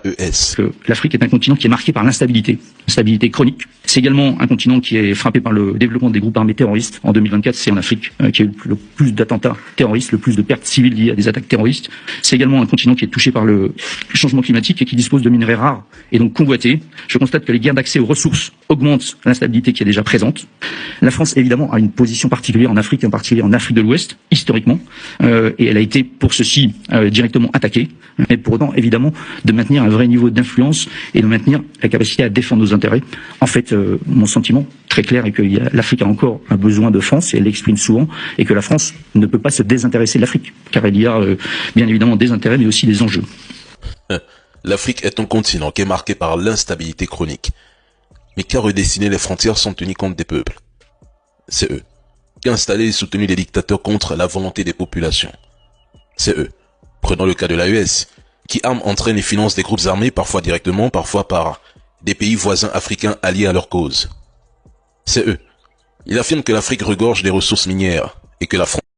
ES. L'Afrique est un continent qui est marqué par l'instabilité chronique. C'est également un continent qui est frappé par le développement des groupes armés terroristes. En 2024, c'est en Afrique qu'il y a eu le plus d'attentats terroristes, le plus de pertes civiles liées à des attaques terroristes. C'est également un continent qui est touché par le changement climatique et qui dispose de minerais rares et donc convoités. Je constate que les guerres d'accès aux ressources augmentent l'instabilité qui est déjà présente. La France, évidemment, a une position particulière en Afrique, en particulier en Afrique de l'Ouest, historiquement, et elle a été pour ceci directement attaquée, mais pour autant, évidemment, de maintenir un vrai niveau d'influence et de maintenir la capacité à défendre nos intérêts. En fait, mon sentiment très clair est que l'Afrique a encore un besoin de France, et elle l'exprime souvent, et que la France ne peut pas se désintéresser de l'Afrique, car il y a bien évidemment des intérêts, mais aussi des enjeux. L'Afrique est un continent qui est marqué par l'instabilité chronique, mais qui a redessiné les frontières sans tenir compte des peuples. C'est eux qui ont installé et soutenu les dictateurs contre la volonté des populations. C'est eux, prenons le cas de l'AES, qui arment, entraînent et financent des groupes armés, parfois directement, parfois par des pays voisins africains alliés à leur cause. C'est eux. Ils affirment que l'Afrique regorge des ressources minières et que la France